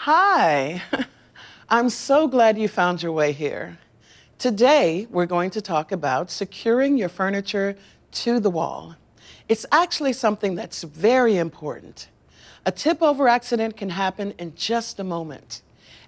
Hi, I'm so glad you found your way here. Today, we're going to talk about securing your furniture to the wall. It's actually something that's very important. A tip-over accident can happen in just a moment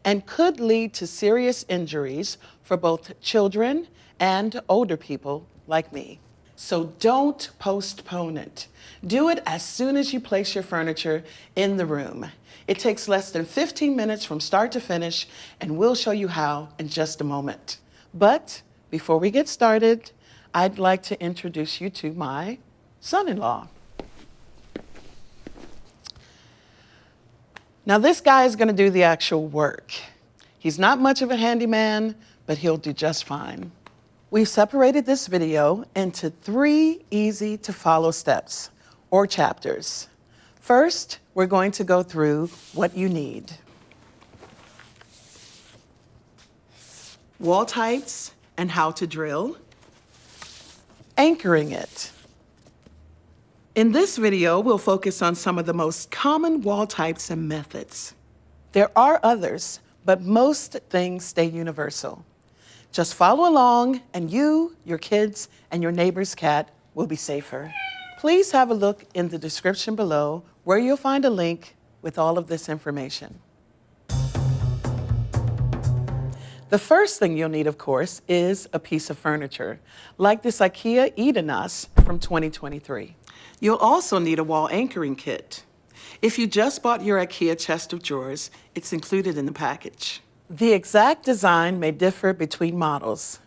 and could lead to serious injuries for both children and older people like me. So don't postpone it. Do it as soon as you place your furniture in the room. It takes less than 15 minutes from start to finish, and we'll show you how in just a moment. But before we get started, I'd like to introduce you to my son-in-law. Now, this guy is going to do the actual work. He's not much of a handyman, but he'll do just fine. We've separated this video into 3 easy-to-follow steps, or chapters. First, we're going to go through what you need. Wall types and how to drill. Anchoring it. In this video, we'll focus on some of the most common wall types and methods. There are others, but most things stay universal. Just follow along, and you, your kids, and your neighbor's cat will be safer. Please have a look in the description below where you'll find a link with all of this information. The first thing you'll need, of course, is a piece of furniture, like this IKEA Edenas from 2023. You'll also need a wall anchoring kit. If you just bought your IKEA chest of drawers, it's included in the package. The exact design may differ between models,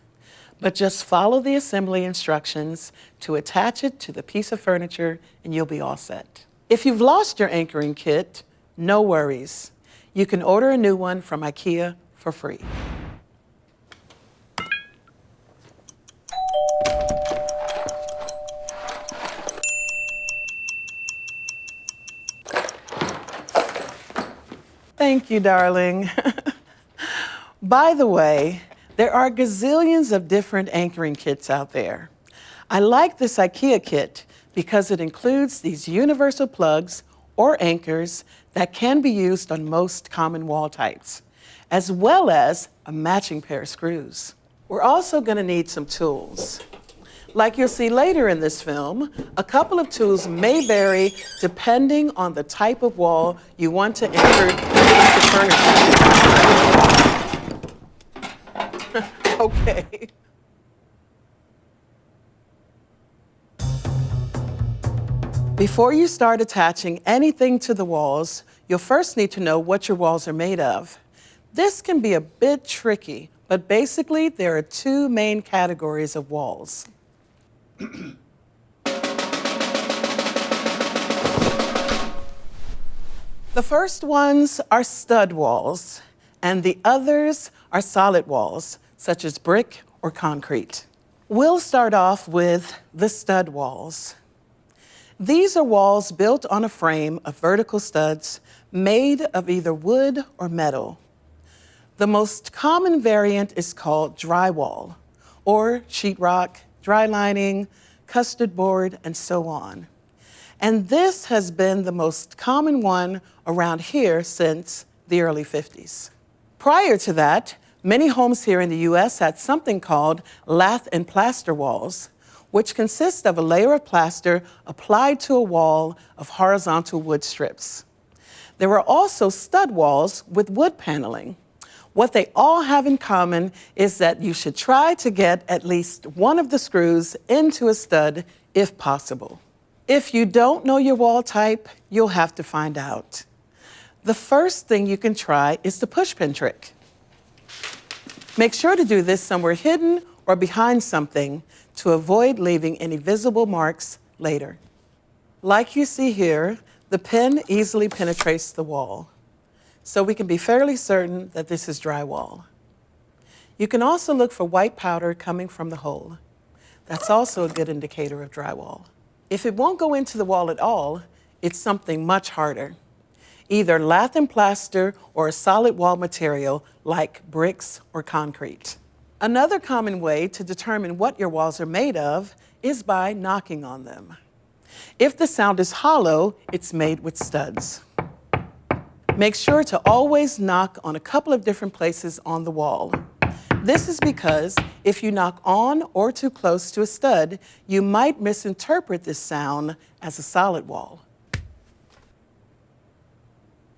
but just follow the assembly instructions to attach it to the piece of furniture and you'll be all set. If you've lost your anchoring kit, no worries. You can order a new one from IKEA for free. Thank you, darling. By the way, there are gazillions of different anchoring kits out there. I like this IKEA kit because it includes these universal plugs or anchors that can be used on most common wall types, as well as a matching pair of screws. We're also going to need some tools. Like you'll see later in this film, a couple of tools may vary depending on the type of wall you want to anchor the furniture. Okay. Before you start attaching anything to the walls, you'll first need to know what your walls are made of. This can be a bit tricky, but basically there are 2 main categories of walls. The first ones are stud walls, and the others are solid walls, such as brick or concrete. We'll start off with the stud walls. These are walls built on a frame of vertical studs made of either wood or metal. The most common variant is called drywall, or sheetrock, dry lining, custard board, and so on. And this has been the most common one around here since the early 50s. Prior to that, many homes here in the US had something called lath and plaster walls, which consist of a layer of plaster applied to a wall of horizontal wood strips. There were also stud walls with wood paneling. What they all have in common is that you should try to get at least one of the screws into a stud if possible. If you don't know your wall type, you'll have to find out. The first thing you can try is the pushpin trick. Make sure to do this somewhere hidden or behind something to avoid leaving any visible marks later. Like you see here, the pin easily penetrates the wall, so we can be fairly certain that this is drywall. You can also look for white powder coming from the hole. That's also a good indicator of drywall. If it won't go into the wall at all, it's something much harder. Either lath and plaster or a solid wall material like bricks or concrete. Another common way to determine what your walls are made of is by knocking on them. If the sound is hollow, it's made with studs. Make sure to always knock on a couple of different places on the wall. This is because if you knock on or too close to a stud, you might misinterpret this sound as a solid wall.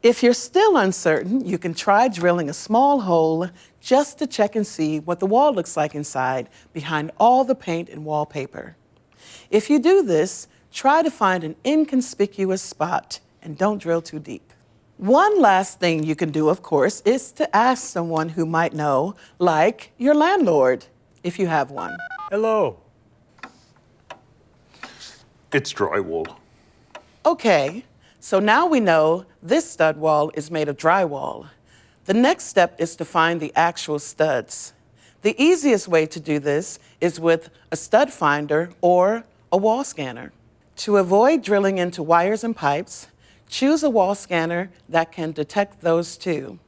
If you're still uncertain, you can try drilling a small hole just to check and see what the wall looks like inside behind all the paint and wallpaper. If you do this, try to find an inconspicuous spot and don't drill too deep. One last thing you can do, of course, is to ask someone who might know, like your landlord, if you have one. Hello. It's drywall. Okay, so now we know this stud wall is made of drywall. The next step is to find the actual studs. The easiest way to do this is with a stud finder or a wall scanner. To avoid drilling into wires and pipes, choose a wall scanner that can detect those too.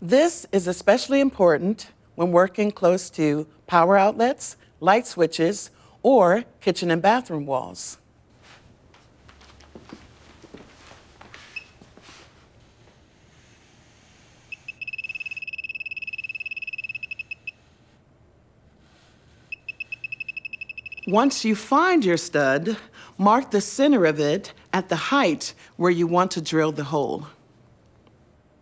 This is especially important when working close to power outlets, light switches, or kitchen and bathroom walls. Once you find your stud, mark the center of it at the height where you want to drill the hole.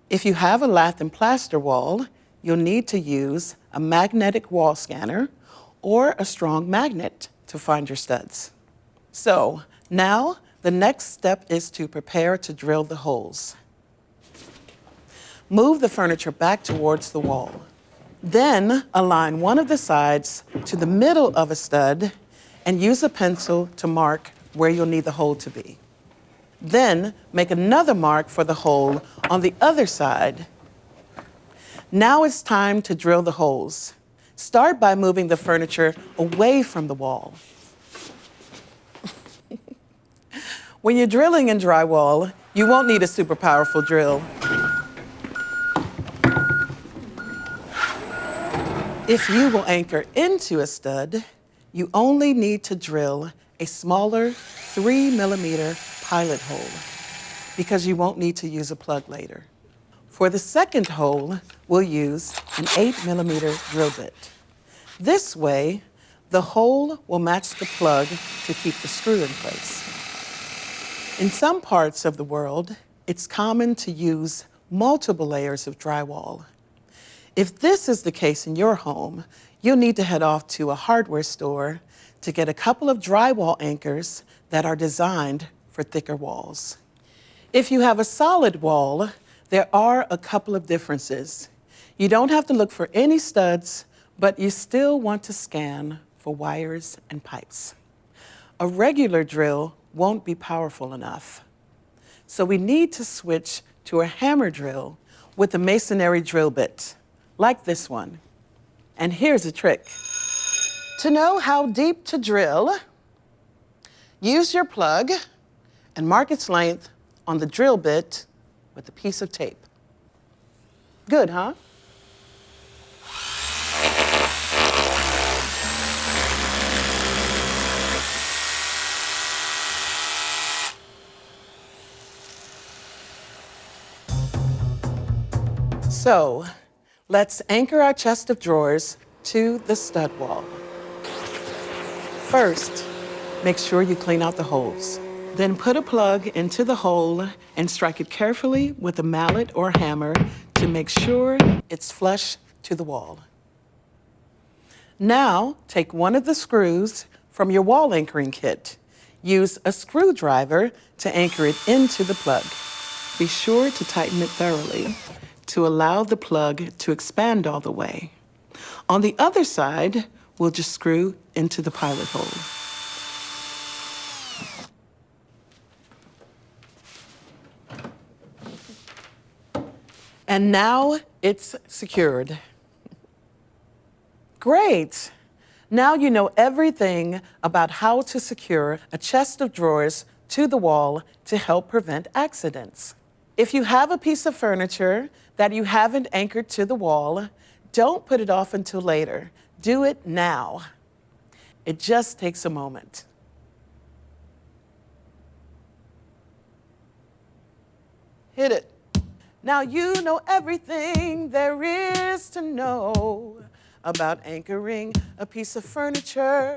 If you have a lath and plaster wall, you'll need to use a magnetic wall scanner or a strong magnet to find your studs. So now the next step is to prepare to drill the holes. Move the furniture back towards the wall. Then align one of the sides to the middle of a stud and use a pencil to mark where you'll need the hole to be. Then make another mark for the hole on the other side. Now it's time to drill the holes. Start by moving the furniture away from the wall. When you're drilling in drywall, you won't need a super powerful drill. If you will anchor into a stud, you only need to drill a smaller 3mm pilot hole because you won't need to use a plug later. For the second hole, we'll use an 8mm drill bit. This way, the hole will match the plug to keep the screw in place. In some parts of the world, it's common to use multiple layers of drywall. If this is the case in your home, you'll need to head off to a hardware store to get a couple of drywall anchors that are designed for thicker walls. If you have a solid wall, there are a couple of differences. You don't have to look for any studs, but you still want to scan for wires and pipes. A regular drill won't be powerful enough. So we need to switch to a hammer drill with a masonry drill bit, like this one. And here's a trick. To know how deep to drill, use your plug and mark its length on the drill bit with a piece of tape. Good, huh? So, let's anchor our chest of drawers to the stud wall. First, make sure you clean out the holes. Then put a plug into the hole and strike it carefully with a mallet or hammer to make sure it's flush to the wall. Now, take one of the screws from your wall anchoring kit. Use a screwdriver to anchor it into the plug. Be sure to tighten it thoroughly to allow the plug to expand all the way. On the other side, we'll just screw into the pilot hole. And now it's secured. Great. Now you know everything about how to secure a chest of drawers to the wall to help prevent accidents. If you have a piece of furniture that you haven't anchored to the wall, don't put it off until later. Do it now. It just takes a moment. Hit it. Now you know everything there is to know about anchoring a piece of furniture